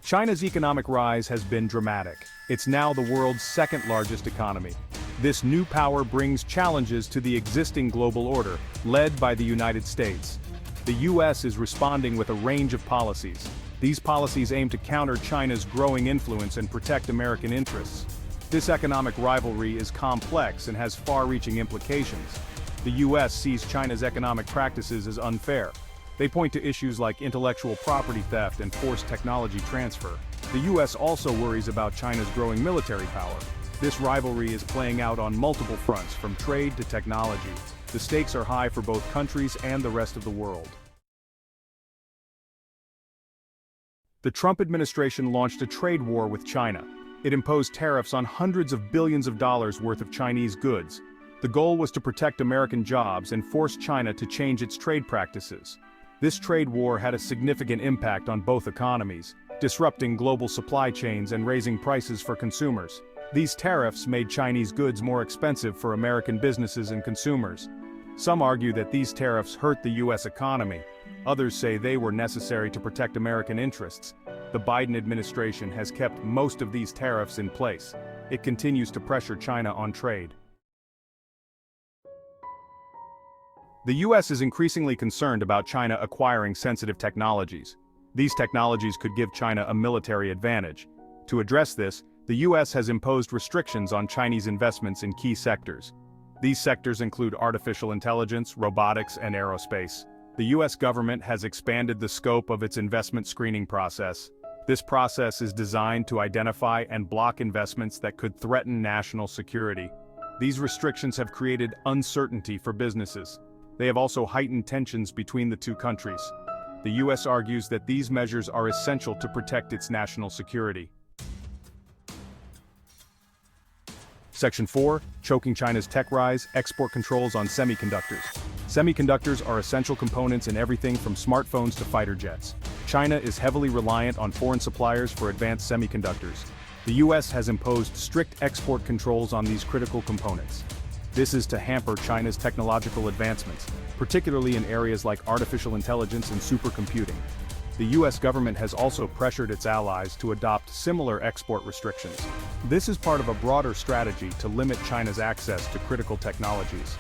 China's economic rise has been dramatic. It's now the world's second-largest economy. This new power brings challenges to the existing global order, led by the United States. The U.S. is responding with a range of policies. These policies aim to counter China's growing influence and protect American interests. This economic rivalry is complex and has far-reaching implications. The U.S. sees China's economic practices as unfair. They point to issues like intellectual property theft and forced technology transfer. The U.S. also worries about China's growing military power. This rivalry is playing out on multiple fronts, from trade to technology. The stakes are high for both countries and the rest of the world. The Trump administration launched a trade war with China. It imposed tariffs on hundreds of billions of dollars worth of Chinese goods. The goal was to protect American jobs and force China to change its trade practices. This trade war had a significant impact on both economies, disrupting global supply chains and raising prices for consumers. These tariffs made Chinese goods more expensive for American businesses and consumers. Some argue that these tariffs hurt the U.S. economy. Others say they were necessary to protect American interests. The Biden administration has kept most of these tariffs in place. It continues to pressure China on trade. The U.S. is increasingly concerned about China acquiring sensitive technologies. These technologies could give China a military advantage. To address this, the U.S. has imposed restrictions on Chinese investments in key sectors. These sectors include artificial intelligence, robotics, and aerospace. The U.S. government has expanded the scope of its investment screening process. This process is designed to identify and block investments that could threaten national security. These restrictions have created uncertainty for businesses. They have also heightened tensions between the two countries. The U.S. argues that these measures are essential to protect its national security. Section 4. Choking China's tech rise, export controls on semiconductors. Semiconductors are essential components in everything from smartphones to fighter jets. China is heavily reliant on foreign suppliers for advanced semiconductors. The U.S. has imposed strict export controls on these critical components. This is to hamper China's technological advancements, particularly in areas like artificial intelligence and supercomputing. The U.S. government has also pressured its allies to adopt similar export restrictions. This is part of a broader strategy to limit China's access to critical technologies.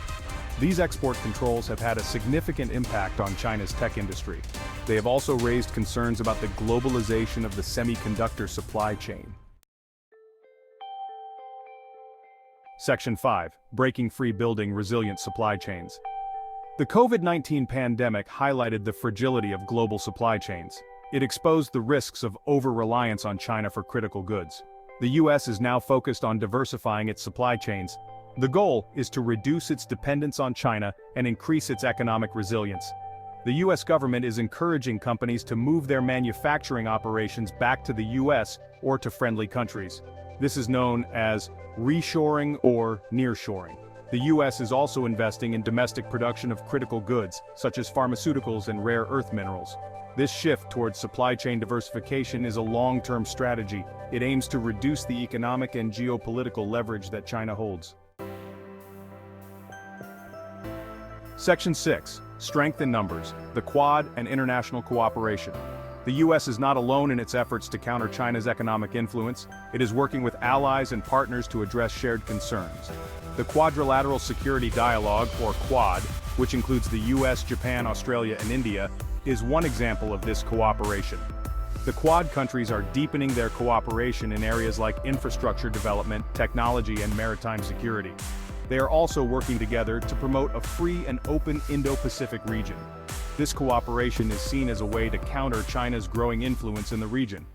These export controls have had a significant impact on China's tech industry. They have also raised concerns about the globalization of the semiconductor supply chain. Section 5. Breaking free, building resilient supply chains. The COVID-19 pandemic highlighted the fragility of global supply chains. It exposed the risks of over-reliance on China for critical goods. The U.S. is now focused on diversifying its supply chains. The goal is to reduce its dependence on China and increase its economic resilience. The U.S. government is encouraging companies to move their manufacturing operations back to the U.S. or to friendly countries. This is known as reshoring or nearshoring. The U.S. is also investing in domestic production of critical goods, such as pharmaceuticals and rare earth minerals. This shift towards supply chain diversification is a long-term strategy. It aims to reduce the economic and geopolitical leverage that China holds. Section 6. Strength in numbers, the Quad and international cooperation. The U.S. is not alone in its efforts to counter China's economic influence. It is working with allies and partners to address shared concerns. The Quadrilateral Security Dialogue, or Quad, which includes the U.S., Japan, Australia, and India, is one example of this cooperation. The Quad countries are deepening their cooperation in areas like infrastructure development, technology, and maritime security. They are also working together to promote a free and open Indo-Pacific region. This cooperation is seen as a way to counter China's growing influence in the region.